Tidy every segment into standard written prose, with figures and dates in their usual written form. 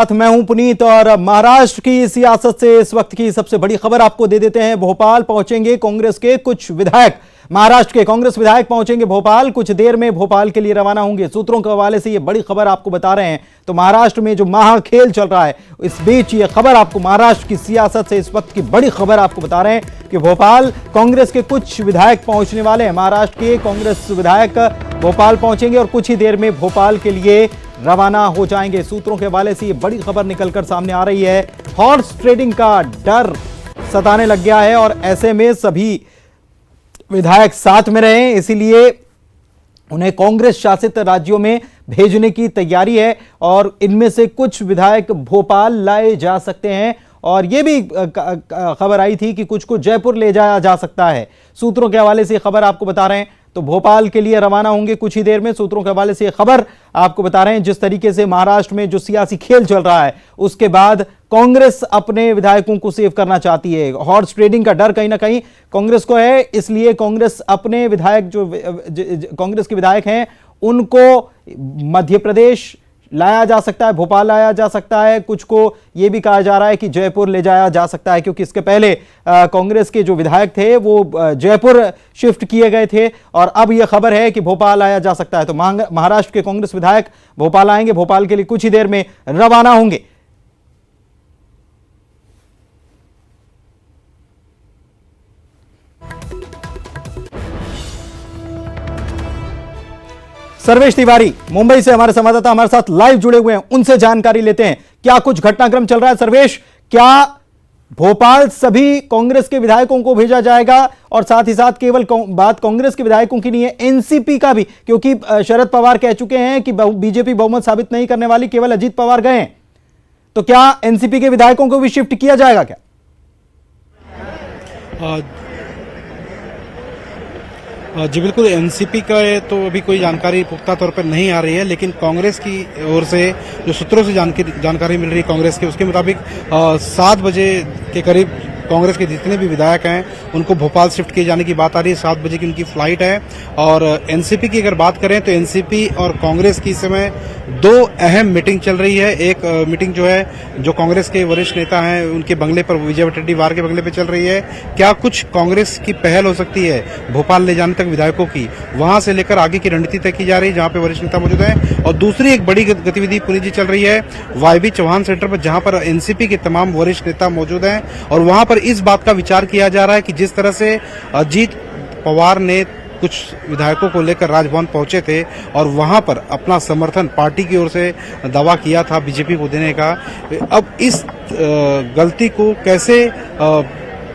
साथ मैं हूं पुनीत और महाराष्ट्र की सियासत से इस वक्त की सबसे बड़ी खबर आपको दे देते हैं। भोपाल पहुंचेंगे कांग्रेस के कुछ विधायक, महाराष्ट्र के कांग्रेस विधायक पहुंचेंगे भोपाल, कुछ देर में भोपाल के लिए रवाना होंगे। सूत्रों के हवाले से यह बड़ी खबर आपको बता रहे हैं। तो महाराष्ट्र में जो महाखेल चल रहा है, इस बीच यह खबर आपको महाराष्ट्र की सियासत से इस वक्त की बड़ी खबर आपको बता रहे हैं कि भोपाल कांग्रेस के कुछ विधायक पहुंचने वाले हैं। महाराष्ट्र के कांग्रेस विधायक भोपाल पहुंचेंगे और कुछ ही देर में भोपाल के लिए रवाना हो जाएंगे। सूत्रों के हवाले से ये बड़ी खबर निकलकर सामने आ रही है। हॉर्स ट्रेडिंग का डर सताने लग गया है और ऐसे में सभी विधायक साथ में रहे, इसीलिए उन्हें कांग्रेस शासित राज्यों में भेजने की तैयारी है और इनमें से कुछ विधायक भोपाल लाए जा सकते हैं। और यह भी खबर आई थी कि कुछ को जयपुर ले जाया जा सकता है। सूत्रों के हवाले से खबर आपको बता रहे हैं। तो भोपाल के लिए रवाना होंगे कुछ ही देर में। सूत्रों के हवाले से खबर आपको बता रहे हैं जिस तरीके से महाराष्ट्र में जो सियासी खेल चल रहा है, उसके बाद कांग्रेस अपने विधायकों को सेव करना चाहती है। हॉर्स ट्रेडिंग का डर कहीं ना कहीं कांग्रेस को है, इसलिए कांग्रेस अपने विधायक जो कांग्रेस के विधायक हैं उनको मध्य प्रदेश लाया जा सकता है, भोपाल लाया जा सकता है। कुछ को यह भी कहा जा रहा है कि जयपुर ले जाया जा सकता है, क्योंकि इसके पहले कांग्रेस के जो विधायक थे वो जयपुर शिफ्ट किए गए थे और अब यह खबर है कि भोपाल लाया जा सकता है। तो महाराष्ट्र के कांग्रेस विधायक भोपाल आएंगे, भोपाल के लिए कुछ ही देर में रवाना होंगे। सर्वेश तिवारी मुंबई से हमारे संवाददाता हमारे साथ लाइव जुड़े हुए हैं, उनसे जानकारी लेते हैं क्या कुछ घटनाक्रम चल रहा है। सर्वेश, क्या भोपाल सभी कांग्रेस के विधायकों को भेजा जाएगा और साथ ही साथ केवल बात कांग्रेस के विधायकों की नहीं है, एनसीपी का भी, क्योंकि शरद पवार कह चुके हैं कि बीजेपी बहुमत साबित नहीं करने वाली, केवल अजीत पवार गए हैं। तो क्या एनसीपी के विधायकों को भी शिफ्ट किया जाएगा क्या? जी बिल्कुल, एनसीपी का तो अभी कोई जानकारी पुख्ता तौर पर नहीं आ रही है, लेकिन कांग्रेस की ओर से जो सूत्रों से जानकारी मिल रही है कांग्रेस के, उसके मुताबिक 7 बजे के करीब कांग्रेस के जितने भी विधायक हैं उनको भोपाल शिफ्ट किए जाने की बात आ रही है। 7 बजे की उनकी फ्लाइट है। और एनसीपी की अगर बात करें तो एनसीपी और कांग्रेस की इस समय 2 अहम मीटिंग चल रही है। एक मीटिंग जो है जो कांग्रेस के वरिष्ठ नेता हैं उनके बंगले पर, विजय वडेट्टीवार के बंगले पर चल रही है। क्या कुछ कांग्रेस की पहल हो सकती है भोपाल ले जाने तक विधायकों की, वहां से लेकर आगे की रणनीति तय की जा रही है, जहां पे वरिष्ठ नेता मौजूद हैं। और दूसरी एक बड़ी गतिविधि पुनीत जी चल रही है वाईबी चौहान सेंटर पर, जहां पर एनसीपी के तमाम वरिष्ठ नेता मौजूद हैं और वहां पर इस बात का विचार किया जा रहा है कि जिस तरह से अजीत पवार ने कुछ विधायकों को लेकर राजभवन पहुंचे थे और वहां पर अपना समर्थन पार्टी की ओर से दावा किया था बीजेपी को देने का, अब इस गलती को कैसे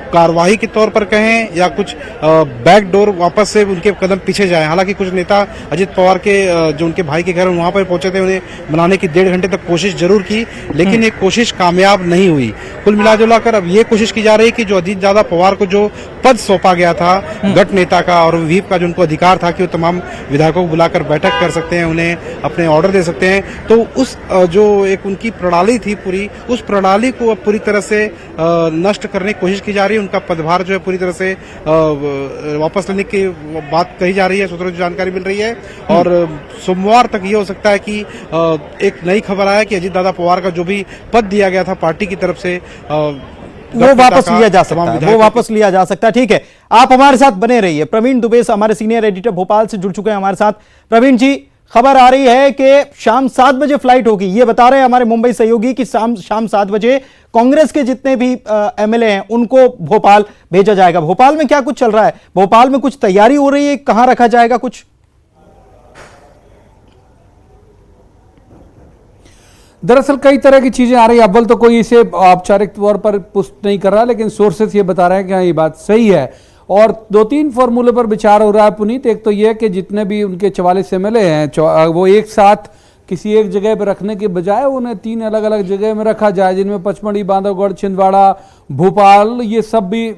कार्रवाई के तौर पर कहें या कुछ बैकडोर वापस से उनके कदम पीछे जाए। हालांकि कुछ नेता अजीत पवार के जो उनके भाई के घर वहां पर पहुंचे थे, उन्हें मनाने की 1.5 घंटे तक कोशिश जरूर की, लेकिन ये कोशिश कामयाब नहीं हुई। कुल मिलाजुलाकर अब ये कोशिश की जा रही है कि जो अजीत दादा पवार को जो पद सौंपा गया था गठ नेता का और व्हीप का, जो उनको अधिकार था कि वो तमाम विधायकों को बुलाकर बैठक कर सकते हैं, उन्हें अपने ऑर्डर दे सकते हैं, तो उस जो एक उनकी प्रणाली थी पूरी, उस प्रणाली को अब पूरी तरह से नष्ट करने की कोशिश की जा रही है। उनका पदभार जो है पूरी तरह से वापस लेने की बात कही जा रही है, सूत्रों से जानकारी मिल रही है। और सोमवार तक ये हो सकता है कि एक नई खबर आया कि अजीत दादा पवार का जो भी पद दिया गया था पार्टी की तरफ से वो वापस लिया जा सकता है, वो वापस लिया जा सकता है। ठीक है, आप हमारे साथ बने रहिए। प्रवीण दुबे हमारे सीनियर एडिटर भोपाल से जुड़ चुके हैं हमारे साथ। प्रवीण जी, खबर आ रही है कि शाम 7 बजे फ्लाइट होगी, ये बता रहे हैं हमारे मुंबई सहयोगी कि शाम 7 बजे कांग्रेस के जितने भी एमएलए हैं उनको भोपाल भेजा जाएगा। भोपाल में क्या कुछ चल रहा है? भोपाल में कुछ तैयारी हो रही है, कहां रखा जाएगा कुछ? दरअसल कई तरह की चीजें आ रही है। अव्वल तो कोई इसे औपचारिक तौर पर पुष्ट नहीं कर रहा, लेकिन सोर्सेस ये बता रहे हैं कि हाँ ये बात सही है। और 2-3 फॉर्मूले पर विचार हो रहा है पुनीत। एक तो यह कि जितने भी उनके 44 एमएलए हैं वो एक साथ किसी एक जगह पर रखने के बजाय उन्हें 3 अलग अलग जगह में रखा जाए, जिनमें पचमढ़ी, बांधवगढ़, छिंदवाड़ा, भोपाल, ये सब भी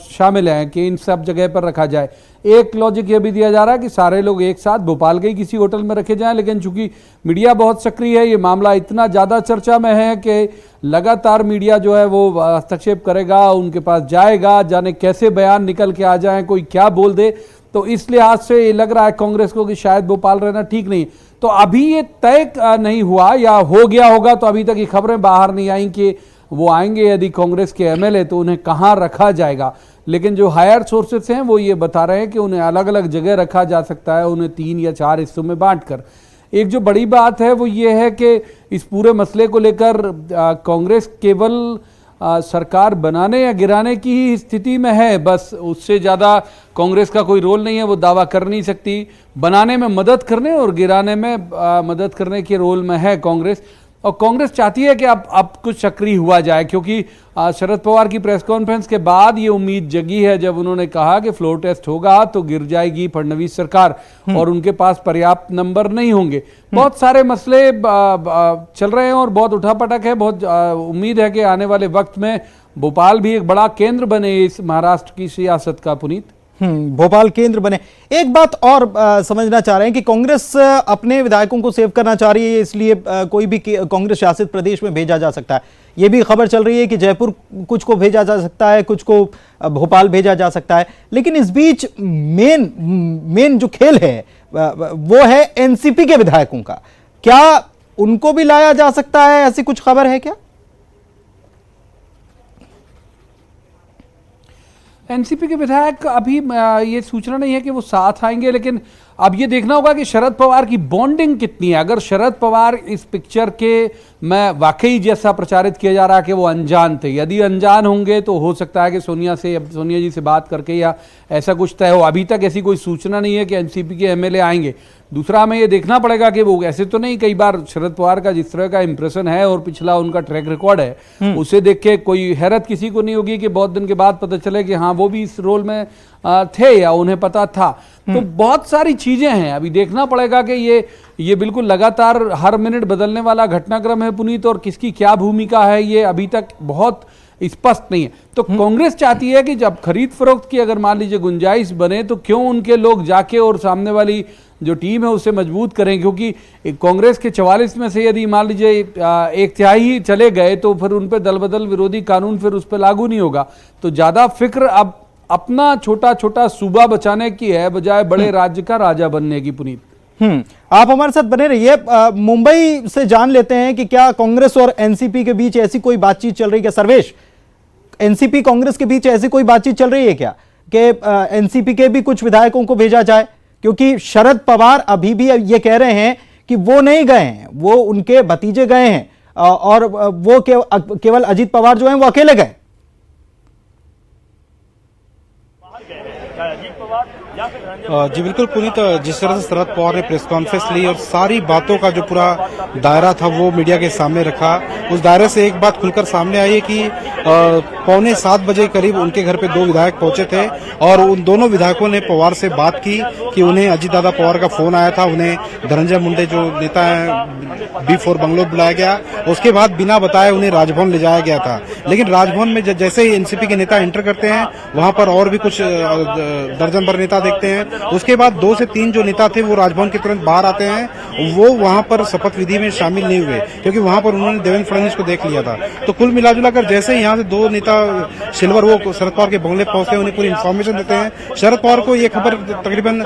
शामिल हैं कि इन सब जगह पर रखा जाए। एक लॉजिक ये भी दिया जा रहा है कि सारे लोग एक साथ भोपाल के ही किसी होटल में रखे जाएं, लेकिन चूंकि मीडिया बहुत सक्रिय है, ये मामला इतना ज़्यादा चर्चा में है कि लगातार मीडिया जो है वो हस्तक्षेप करेगा, उनके पास जाएगा, जाने कैसे बयान निकल के आ जाए, कोई क्या बोल दे। तो इस लिहाज से ये लग रहा है कांग्रेस को कि शायद भोपाल रहना ठीक नहीं। तो अभी ये तय नहीं हुआ या हो गया होगा, तो अभी तक ये खबरें बाहर नहीं आई कि वो आएंगे यदि कांग्रेस के एमएलए तो उन्हें कहां रखा जाएगा। लेकिन जो हायर सोर्सेस हैं वो ये बता रहे हैं कि उन्हें अलग अलग जगह रखा जा सकता है, उन्हें 3 या 4 हिस्सों में बांटकर। एक जो बड़ी बात है वो ये है कि इस पूरे मसले को लेकर कांग्रेस केवल सरकार बनाने या गिराने की ही स्थिति में है, बस उससे ज़्यादा कांग्रेस का कोई रोल नहीं है, वो दावा कर नहीं सकती। बनाने में मदद करने और गिराने में मदद करने के रोल में है कांग्रेस, और कांग्रेस चाहती है कि अब कुछ सक्रिय हुआ जाए, क्योंकि शरद पवार की प्रेस कॉन्फ्रेंस के बाद ये उम्मीद जगी है जब उन्होंने कहा कि फ्लोर टेस्ट होगा तो गिर जाएगी फडणवीस सरकार और उनके पास पर्याप्त नंबर नहीं होंगे। बहुत सारे मसले चल रहे हैं और बहुत उठापटक है। बहुत उम्मीद है कि आने वाले वक्त में भोपाल भी एक बड़ा केंद्र बने इस महाराष्ट्र की सियासत का। पुनीत, भोपाल केंद्र बने। एक बात और समझना चाह रहे हैं कि कांग्रेस अपने विधायकों को सेव करना चाह रही है, इसलिए कोई भी कांग्रेस शासित प्रदेश में भेजा जा सकता है। ये भी खबर चल रही है कि जयपुर कुछ को भेजा जा सकता है, कुछ को भोपाल भेजा जा सकता है। लेकिन इस बीच मेन जो खेल है वो है एनसीपी के विधायकों का। क्या उनको भी लाया जा सकता है, ऐसी कुछ खबर है क्या? एनसीपी के विधायक अभी ये सूचना नहीं है कि वो साथ आएंगे, लेकिन अब ये देखना होगा कि शरद पवार की बॉन्डिंग कितनी है। अगर शरद पवार इस पिक्चर के में वाकई जैसा प्रचारित किया जा रहा है कि वो अनजान थे, यदि अनजान होंगे तो हो सकता है कि सोनिया जी से बात करके या ऐसा कुछ तय हो। अभी तक ऐसी कोई सूचना नहीं है कि एनसीपी के एमएलए आएंगे। दूसरा, हमें ये देखना पड़ेगा कि वो ऐसे तो नहीं, कई बार शरद पवार का जिस तरह का इंप्रेशन है और पिछला उनका ट्रैक रिकॉर्ड है उसे देख के कोई हैरत किसी को नहीं होगी कि बहुत दिन के बाद पता चले कि हाँ वो भी इस रोल में थे या उन्हें पता था। तो बहुत सारी चीजें हैं, अभी देखना पड़ेगा कि ये बिल्कुल लगातार हर मिनट बदलने वाला घटनाक्रम है पुनीत, और किसकी क्या भूमिका है ये अभी तक बहुत स्पष्ट नहीं है। तो कांग्रेस चाहती है कि जब खरीद फरोख्त की अगर मान लीजिए गुंजाइश बने तो क्यों उनके लोग जाके और सामने वाली जो टीम है उसे मजबूत करें, क्योंकि कांग्रेस के 44 में से यदि मान लीजिए 1/3 चले गए तो फिर उन पर दल बदल विरोधी कानून फिर उस पर लागू नहीं होगा। तो ज्यादा फिक्र अब अपना छोटा छोटा सूबा बचाने की है बजाय बड़े राज्य का राजा बनने की। पुनीत, आप हमारे साथ बने रहिए। मुंबई से जान लेते हैं कि क्या कांग्रेस और एनसीपी के बीच ऐसी कोई बातचीत चल रही है क्या? सर्वेश, एनसीपी कांग्रेस के बीच ऐसी कोई बातचीत चल रही है क्या कि एनसीपी के भी कुछ विधायकों को भेजा जाए? क्योंकि शरद पवार अभी भी ये कह रहे हैं कि वो नहीं गए हैं, वो उनके भतीजे गए हैं और वो केवल अजीत पवार जो हैं वो अकेले गए। जी बिल्कुल पुनीत, जिस तरह से शरद पवार ने प्रेस कॉन्फ्रेंस ली और सारी बातों का जो पूरा दायरा था वो मीडिया के सामने रखा, उस दायरे से एक बात खुलकर सामने आई है कि 6:45 बजे करीब उनके घर पे 2 विधायक पहुंचे थे और उन दोनों विधायकों ने पवार से बात की कि उन्हें अजीत दादा पवार का फोन आया था, उन्हें धनंजय मुंडे जो नेता है B4 बंगलोर बुलाया गया, उसके बाद बिना बताए उन्हें राजभवन ले जाया गया था। लेकिन राजभवन में जैसे ही एनसीपी के नेता एंटर करते हैं वहां पर और भी कुछ दर्जन भर नेता देखते हैं। उसके बाद 2 से 3 जो नेता थे वो राजभवन के तुरंत बाहर आते हैं, वो वहां पर शपथ विधि में शामिल नहीं हुए क्योंकि वहां पर उन्होंने देवेंद्र फडणवीस को देख लिया था। तो कुल मिलाजुलाकर जैसे ही यहाँ से 2 नेता सिल्वर वो शरद पवार के बंगले पहुंचते हैं, उन्हें पूरी इन्फॉर्मेशन देते हैं। शरद पवार को ये खबर तकरीबन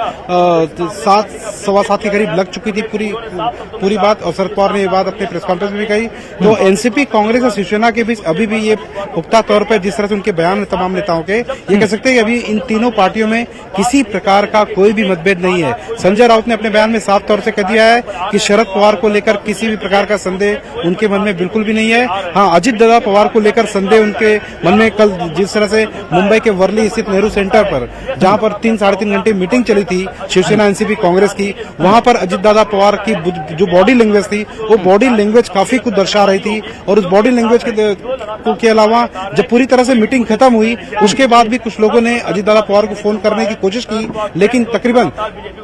7:15 के करीब लग चुकी थी पूरी बात, और शरद पवार ने ये बात अपने प्रेस कॉन्फ्रेंस में भी कही। तो एनसीपी, कांग्रेस और शिवसेना के बीच अभी भी ये पुख्ता तौर पर जिस तरह से उनके बयान तमाम नेताओं के, ये कह सकते हैं कि अभी इन तीनों पार्टियों में किसी प्रकार का कोई भी मतभेद नहीं है। संजय राउत ने अपने बयान में साफ तौर से कह दिया है कि शरद पवार को लेकर किसी भी प्रकार का संदेह उनके मन में बिल्कुल भी नहीं है। हाँ, अजीत दादा पवार को लेकर संदेह उनके मन में कल जिस तरह से मुंबई के वर्ली स्थित नेहरू सेंटर पर जहां पर 3-3.5 घंटे मीटिंग चली थी शिवसेना एनसीपी कांग्रेस की, वहां पर अजीत दादा पवार की जो बॉडी लैंग्वेज थी वो बॉडी लैंग्वेज काफी कुछ दर्शा रही थी। और उस बॉडी लैंग्वेज के अलावा जब पूरी तरह से मीटिंग खत्म हुई उसके बाद भी कुछ लोगों ने अजीत दादा पवार को फोन करने की कोशिश की, लेकिन तकरीबन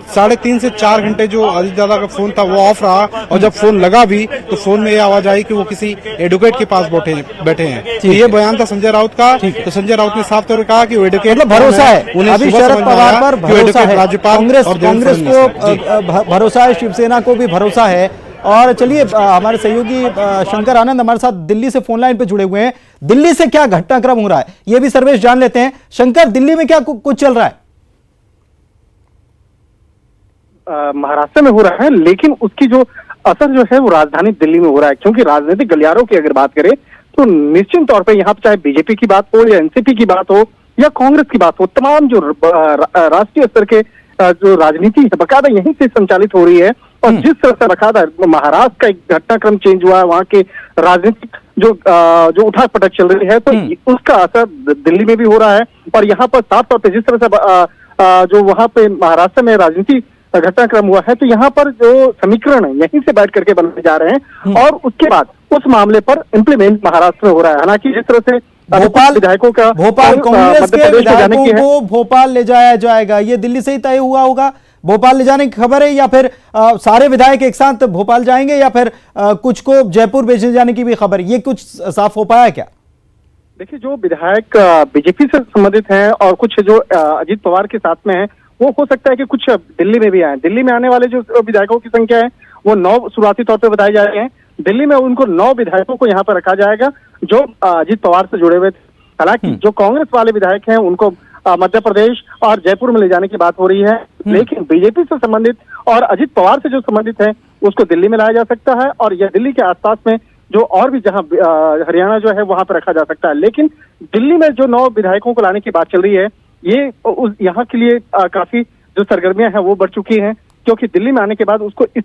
3.5 से 4 घंटे जो अजीत दादा का फोन था वो ऑफ रहा, और जब फोन लगा भी तो फोन में ये आवाज आई कि वो किसी एडवोकेट के पास बैठे हैं। तो ये बयान था संजय राउत का। तो संजय राउत ने साफ तौर पर कहा कि वो एडवोकेट, मतलब भरोसा है अभी शरद पवार पर, भरोसा है कांग्रेस को भरोसा है, शिवसेना को भी भरोसा है। और चलिए, हमारे सहयोगी शंकर आनंद हमारे साथ दिल्ली से फोन लाइन पे जुड़े हुए हैं। दिल्ली से क्या घटनाक्रम हो रहा है ये भी सर्वेश जान लेते हैं। शंकर, दिल्ली में क्या कुछ चल रहा है? महाराष्ट्र में हो रहा है, लेकिन उसकी जो असर जो है वो राजधानी दिल्ली में हो रहा है। क्योंकि राजनीतिक गलियारों की अगर बात करें तो निश्चित तौर पे यहाँ पे चाहे बीजेपी की बात हो या एनसीपी की बात हो या कांग्रेस की बात हो, तमाम जो राष्ट्रीय स्तर के जो राजनीति है बकायदा यहीं से संचालित हो रही है। और जिस तरह से बकायदा महाराष्ट्र का एक घटनाक्रम चेंज हुआ है, वहाँ के राजनीतिक जो उठाक पटक चल रही है, तो उसका असर दिल्ली में भी हो रहा है। और यहाँ पर साफ तौर पर जिस तरह से जो वहाँ पे महाराष्ट्र में राजनीति घटनाक्रम हुआ है, तो यहाँ पर जो समीकरण है यहीं से बैठ करके बनाए जा रहे हैं और उसके बाद उस मामले पर इम्प्लीमेंट महाराष्ट्र में हो रहा है। हालांकि जिस तरह से भोपाल विधायकों का भोपाल कांग्रेस के विधायकों को भोपाल ले जाया जाएगा, ये दिल्ली से ही तय हुआ होगा? भोपाल ले जाने की खबर है या फिर सारे विधायक एक साथ भोपाल जाएंगे या फिर कुछ को जयपुर भेजे जाने की भी खबर, ये कुछ साफ हो पाया क्या? देखिए, जो विधायक बीजेपी से संबंधित हैं और कुछ जो अजीत पवार के साथ में हैं, वो हो सकता है कि कुछ दिल्ली में भी आए। दिल्ली में आने वाले जो विधायकों की संख्या है वो 9 शुरुआती तौर पर बताए जा रहे हैं। दिल्ली में उनको 9 विधायकों को यहाँ पर रखा जाएगा जो अजीत पवार से जुड़े हुए थे। हालांकि जो कांग्रेस वाले विधायक हैं उनको मध्य प्रदेश और जयपुर में ले जाने की बात हो रही है, लेकिन बीजेपी से संबंधित और अजीत पवार से जो संबंधित है उसको दिल्ली में लाया जा सकता है और यह दिल्ली के आसपास में जो और भी जहां हरियाणा जो है वहां पर रखा जा सकता है। लेकिन दिल्ली में जो 9 विधायकों को लाने की बात चल रही है, ये यहाँ के लिए काफी जो सरगर्मियां हैं वो बढ़ चुकी हैं, क्योंकि दिल्ली में आने के बाद उसको इस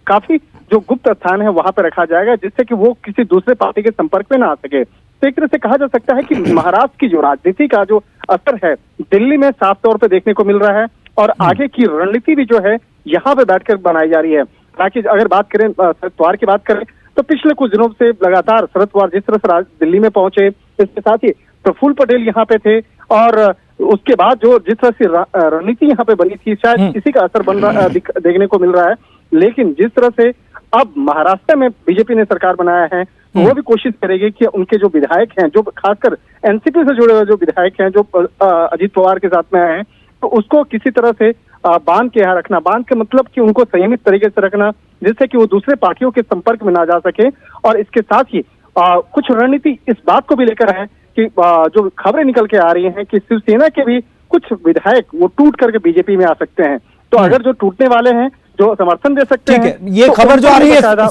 काफी जो गुप्त स्थान है वहां पर रखा जाएगा, जिससे कि वो किसी दूसरे पार्टी के संपर्क में ना आ सके। तो एक तरह से कहा जा सकता है कि महाराष्ट्र की जो राजनीति का जो असर है दिल्ली में साफ तौर पर देखने को मिल रहा है और आगे की रणनीति भी जो है यहाँ पे बैठकर बनाई जा रही है। ताकि अगर बात करें शरद पवार की बात करें तो पिछले कुछ दिनों से लगातार शरद पवार जिस तरह से दिल्ली में पहुंचे, इसके साथ ही प्रफुल्ल पटेल यहाँ पे थे और उसके बाद जो जिस तरह से रणनीति यहाँ पे बनी थी, शायद इसी का असर देखने को मिल रहा है। लेकिन जिस तरह से अब महाराष्ट्र में बीजेपी ने सरकार बनाया है, वो भी कोशिश करेगी कि उनके जो विधायक हैं, जो खासकर एनसीपी से जुड़े हुए जो विधायक हैं, जो अजीत पवार के साथ में आए हैं, तो उसको किसी तरह से बांध के यहाँ रखना। बांध के मतलब कि उनको संयमित तरीके से रखना, जिससे कि वो दूसरे पार्टियों के संपर्क में ना जा सके। और इसके साथ ही कुछ रणनीति इस बात को भी लेकर है कि जो खबरें निकल के आ रही हैं कि शिवसेना के भी कुछ विधायक वो टूट करके बीजेपी में आ सकते हैं। तो अगर जो टूटने वाले हैं जो समर्थन दे सकते हैं, ठीक है, ये खबर जो आ रही है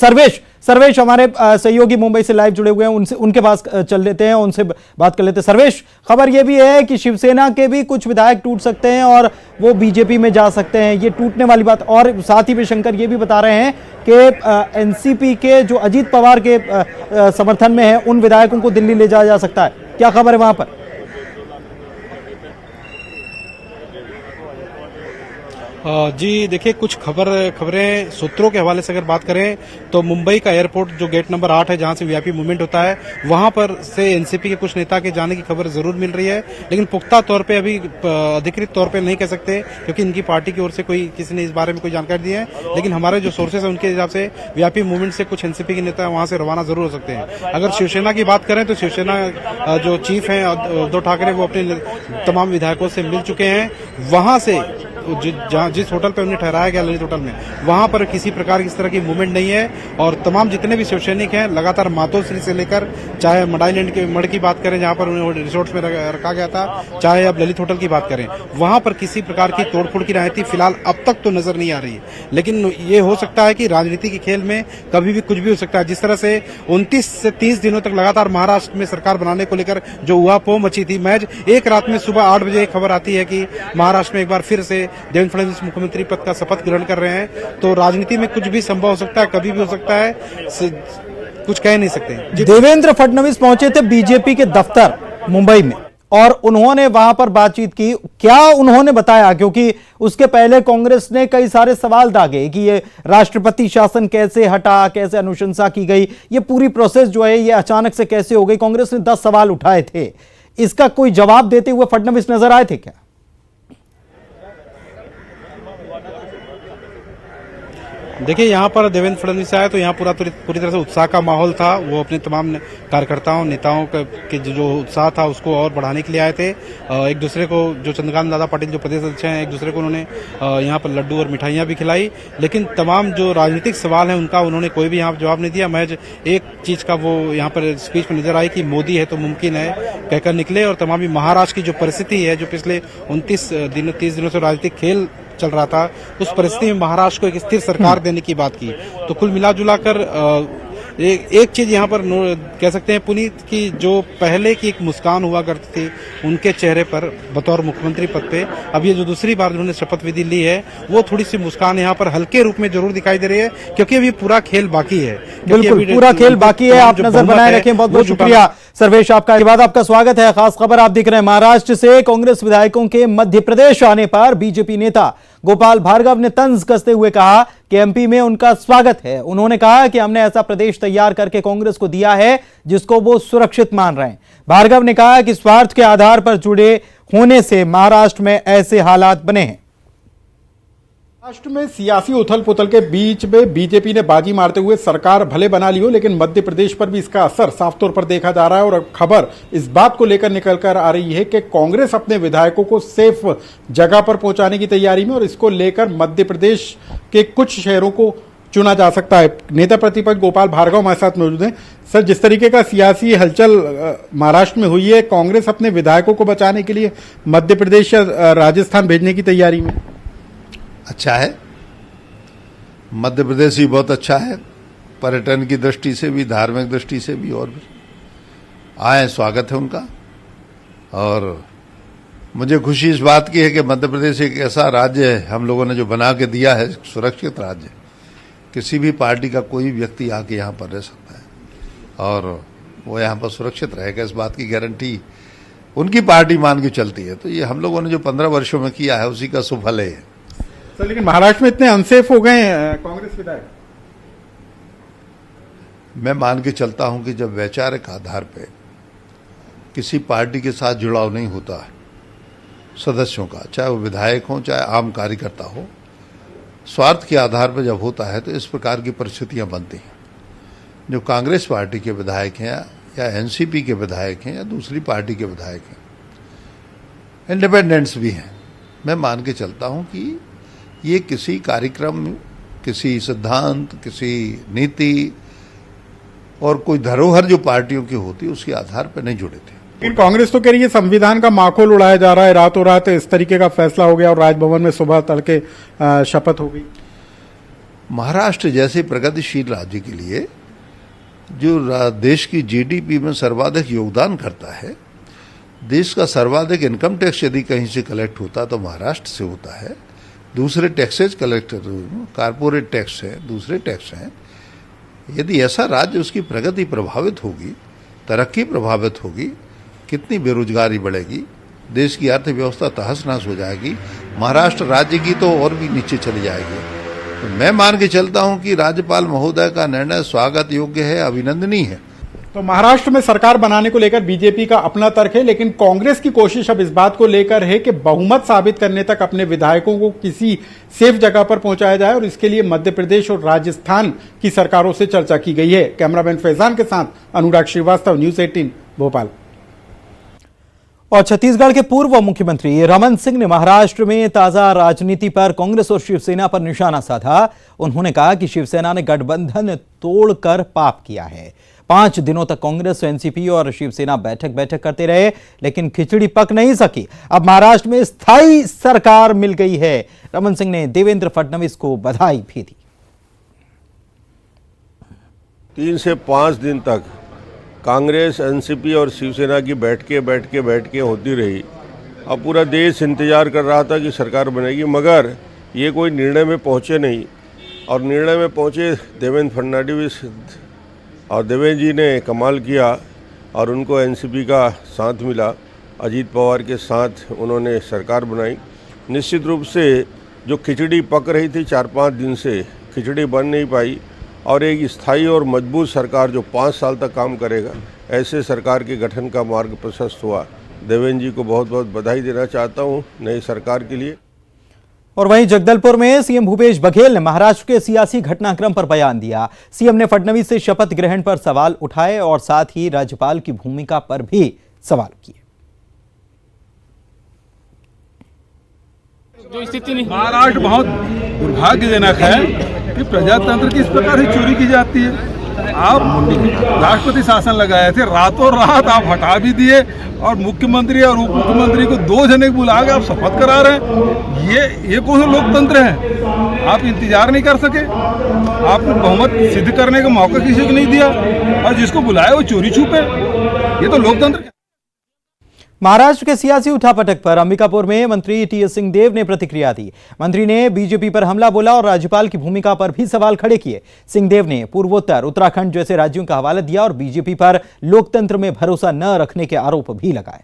सर्वेश हमारे सहयोगी मुंबई से लाइव जुड़े हुए हैं, उनसे उनके पास चल लेते हैं, उनसे बात कर लेते हैं। सर्वेश, खबर ये भी है कि शिवसेना के भी कुछ विधायक टूट सकते हैं और वो बीजेपी में जा सकते हैं, ये टूटने वाली बात। और साथ ही शंकर ये भी बता रहे हैं कि एनसीपी के जो अजीत पवार के समर्थन में है उन विधायकों को दिल्ली ले जाया जा सकता है। क्या खबर है वहां पर? जी देखिए, कुछ खबरें सूत्रों के हवाले से अगर बात करें तो मुंबई का एयरपोर्ट जो गेट नंबर 8 है, जहां से वीआईपी मूवमेंट होता है, वहां पर से एनसीपी के कुछ नेता के जाने की खबर जरूर मिल रही है। लेकिन पुख्ता तौर पे अभी अधिकृत तौर पे नहीं कह सकते, क्योंकि इनकी पार्टी की ओर से किसी ने इस बारे में कोई जानकारी दी है। लेकिन हमारे जो सोर्सेज है उनके हिसाब से वीआईपी मूवमेंट से कुछ एनसीपी के नेता वहां से रवाना जरूर हो सकते हैं। अगर शिवसेना की बात करें तो शिवसेना जो चीफ है उद्धव ठाकरे, वो अपने तमाम विधायकों से मिल चुके हैं। वहां से जिस होटल पे उन्हें ठहराया गया, ललित होटल में, वहां पर किसी प्रकार की इस तरह की मूवमेंट नहीं है। और तमाम जितने भी शिवसैनिक हैं लगातार मातोश्री से लेकर चाहे मडाईलैंड के मड़ की बात करें जहां पर उन्हें रिसोर्ट्स में रखा गया था, चाहे अब ललित होटल की बात करें, वहां पर किसी प्रकार की तोड़फोड़ की रणनीति फिलहाल अब तक तो नजर नहीं आ रही। लेकिन ये हो सकता है कि राजनीति के खेल में कभी भी कुछ भी हो सकता है। जिस तरह से 29 से 30 दिनों तक लगातार महाराष्ट्र में सरकार बनाने को लेकर जो उहापोह मची थी, महज एक रात में सुबह 8 बजे एक खबर आती है कि महाराष्ट्र में एक बार फिर से देवेंद्र फडणवीस मुख्यमंत्री पद का शपथ ग्रहण कर रहे हैं। तो राजनीति में कुछ भी संभव हो सकता है, कभी भी हो सकता है, कुछ कह नहीं सकते। देवेंद्र फडणवीस पहुंचे थे बीजेपी के दफ्तर मुंबई में और उन्होंने वहां पर बातचीत की। क्या उन्होंने बताया? क्योंकि उसके पहले कांग्रेस ने कई सारे सवाल दागे कि ये राष्ट्रपति शासन कैसे हटा, कैसे अनुशंसा की गई, ये पूरी प्रोसेस जो है ये अचानक से कैसे हो गई। कांग्रेस ने 10 सवाल उठाए थे, इसका कोई जवाब देते हुए फडणवीस नजर आए थे क्या? देखिए, यहाँ पर देवेंद्र फडणवीस आए तो यहाँ पूरी तरह से उत्साह का माहौल था। वो अपने तमाम कार्यकर्ताओं नेताओं के जो उत्साह था उसको और बढ़ाने के लिए आए थे। एक दूसरे को, जो चंद्रकांत दादा पाटिल जो प्रदेश अध्यक्ष हैं, एक दूसरे को उन्होंने यहाँ पर लड्डू और मिठाइयाँ भी खिलाई। लेकिन तमाम जो राजनीतिक सवाल हैं उनका उन्होंने कोई भी यहाँ जवाब नहीं दिया। महज एक चीज का वो यहाँ पर स्पीच में नजर आई कि मोदी है तो मुमकिन है कहकर निकले। और तमाम महाराष्ट्र की जो परिस्थिति है, जो पिछले 30 दिनों से राजनीतिक खेल चल रहा था, उस परिस्थिति में महाराष्ट्र को एक स्थिर सरकार देने की बात की। तो कुल मिला जुला कर एक चीज यहाँ पर कह सकते हैं पुनीत की जो पहले की एक मुस्कान हुआ करती थी उनके चेहरे पर बतौर मुख्यमंत्री पद पे, अब ये जो दूसरी बार उन्होंने शपथ विधि ली है वो थोड़ी सी मुस्कान यहाँ पर हल्के रूप में जरूर दिखाई दे रही है, क्योंकि अभी पूरा खेल बाकी है। बिल्कुल पूरा खेल बाकी है। आप नजर बनाए रखें। बहुत बहुत शुक्रिया सर्वेश आपका। बाद आपका स्वागत है। खास खबर आप देख रहे हैं। महाराष्ट्र से कांग्रेस विधायकों के मध्य प्रदेश आने पर बीजेपी नेता गोपाल भार्गव ने तंज कसते हुए कहा कि एमपी में उनका स्वागत है। उन्होंने कहा कि हमने ऐसा प्रदेश तैयार करके कांग्रेस को दिया है जिसको वो सुरक्षित मान रहे हैं। भार्गव ने कहा कि स्वार्थ के आधार पर जुड़े होने से महाराष्ट्र में ऐसे हालात बने हैं। महाराष्ट्र में सियासी उथल पुथल के बीच में बीजेपी ने बाजी मारते हुए सरकार भले बना ली हो, लेकिन मध्य प्रदेश पर भी इसका असर साफ तौर पर देखा जा रहा है। और खबर इस बात को लेकर निकल कर आ रही है कि कांग्रेस अपने विधायकों को सेफ जगह पर पहुंचाने की तैयारी में, और इसको लेकर मध्य प्रदेश के कुछ शहरों को चुना जा सकता है। नेता प्रतिपक्ष गोपाल भार्गव हमारे साथ मौजूद हैं। सर, जिस तरीके का सियासी हलचल महाराष्ट्र में हुई है, कांग्रेस अपने विधायकों को बचाने के लिए मध्य प्रदेश या राजस्थान भेजने की तैयारी में? अच्छा है, मध्य प्रदेश भी बहुत अच्छा है, पर्यटन की दृष्टि से भी, धार्मिक दृष्टि से भी, और भी आए, स्वागत है उनका। और मुझे खुशी इस बात की है कि मध्य प्रदेश एक ऐसा राज्य है हम लोगों ने जो बना के दिया है, सुरक्षित राज्य। किसी भी पार्टी का कोई व्यक्ति आके यहाँ पर रह सकता है और वो यहाँ पर सुरक्षित रहेगा, इस बात की गारंटी उनकी पार्टी मान के चलती है। तो ये हम लोगों ने जो 15 वर्षों में किया है उसी का सुफल है। सर, लेकिन महाराष्ट्र में इतने अनसेफ हो गए कांग्रेस विधायक। मैं मान के चलता हूं कि जब वैचारिक आधार पे किसी पार्टी के साथ जुड़ाव नहीं होता है सदस्यों का, चाहे वो विधायक हो चाहे आम कार्यकर्ता हो, स्वार्थ के आधार पर जब होता है तो इस प्रकार की परिस्थितियां बनती हैं। जो कांग्रेस पार्टी के विधायक हैं या एनसीपी के विधायक हैं या दूसरी पार्टी के विधायक हैं, इंडिपेंडेंट्स भी हैं, मैं मान के चलता हूं कि ये किसी कार्यक्रम, किसी सिद्धांत, किसी नीति और कोई धरोहर जो पार्टियों की होती है उसके आधार पर नहीं जुड़े थे। लेकिन कांग्रेस तो कह रही है संविधान का माखोल उड़ाया जा रहा है, रातों रात इस तरीके का फैसला हो गया और राजभवन में सुबह तड़के शपथ हो गई। महाराष्ट्र जैसे प्रगतिशील राज्य के लिए जो देश की जीडीपी में सर्वाधिक योगदान करता है, देश का सर्वाधिक इनकम टैक्स यदि कहीं से कलेक्ट होता तो महाराष्ट्र से होता है। दूसरे टैक्सेज कलेक्ट, कारपोरेट टैक्स है, दूसरे टैक्स हैं। यदि ऐसा राज्य, उसकी प्रगति प्रभावित होगी, तरक्की प्रभावित होगी, कितनी बेरोजगारी बढ़ेगी, देश की अर्थव्यवस्था तहस नहस हो जाएगी, महाराष्ट्र राज्य की तो और भी नीचे चली जाएगी। तो मैं मान के चलता हूं कि राज्यपाल महोदय का निर्णय स्वागत योग्य है, अभिनंदनीय है। तो महाराष्ट्र में सरकार बनाने को लेकर बीजेपी का अपना तर्क है, लेकिन कांग्रेस की कोशिश अब इस बात को लेकर है कि बहुमत साबित करने तक अपने विधायकों को किसी सेफ जगह पर पहुंचाया जाए, और इसके लिए मध्य प्रदेश और राजस्थान की सरकारों से चर्चा की गई है। कैमरामैन फैजान के साथ अनुराग श्रीवास्तव, न्यूज 18 भोपाल। और छत्तीसगढ़ के पूर्व मुख्यमंत्री रमन सिंह ने महाराष्ट्र में ताजा राजनीति पर कांग्रेस और शिवसेना पर निशाना साधा। उन्होंने कहा कि शिवसेना ने गठबंधन तोड़कर पाप किया है। 5 दिनों तक कांग्रेस, एनसीपी और शिवसेना बैठक करते रहे, लेकिन खिचड़ी पक नहीं सकी। अब महाराष्ट्र में स्थायी सरकार मिल गई है। रमन सिंह ने देवेंद्र फडणवीस को बधाई भी दी। 3 से 5 दिन तक कांग्रेस, एनसीपी और शिवसेना की बैठ के होती रही। अब पूरा देश इंतजार कर रहा था कि सरकार बनेगी, मगर ये कोई निर्णय में पहुंचे नहीं। और निर्णय में पहुंचे देवेंद्र फडणवीस, और देवेंद्र जी ने कमाल किया और उनको एनसीपी का साथ मिला। अजीत पवार के साथ उन्होंने सरकार बनाई। निश्चित रूप से जो खिचड़ी पक रही थी 4-5 दिन से, खिचड़ी बन नहीं पाई, और एक स्थायी और मजबूत सरकार जो 5 साल तक काम करेगा, ऐसे सरकार के गठन का मार्ग प्रशस्त हुआ। देवेंद्र जी को बहुत बहुत बधाई देना चाहता हूँ नई सरकार के लिए। और वहीं जगदलपुर में सीएम भूपेश बघेल ने महाराष्ट्र के सियासी घटनाक्रम पर बयान दिया। सीएम ने फडणवीस से शपथ ग्रहण पर सवाल उठाए और साथ ही राज्यपाल की भूमिका पर भी सवाल किए। जो स्थिति नहीं, महाराष्ट्र बहुत दुर्भाग्यजनक है कि प्रजातंत्र की इस प्रकार से चोरी की जाती है। आप राष्ट्रपति शासन लगाए थे, रातों रात आप हटा भी दिए और मुख्यमंत्री और उप मुख्यमंत्री को 2 जने बुला के आप शपथ करा रहे हैं। ये कौन सा लोकतंत्र है? आप इंतजार नहीं कर सके, आपने बहुमत सिद्ध करने का मौका किसी को नहीं दिया और जिसको बुलाया वो चोरी छुपे। ये तो लोकतंत्र। महाराष्ट्र के सियासी उठापटक पर अंबिकापुर में मंत्री टीएस सिंहदेव ने प्रतिक्रिया दी। मंत्री ने बीजेपी पर हमला बोला और राज्यपाल की भूमिका पर भी सवाल खड़े किए। सिंहदेव ने पूर्वोत्तर उत्तराखंड जैसे राज्यों का हवाला दिया और बीजेपी पर लोकतंत्र में भरोसा न रखने के आरोप भी लगाए।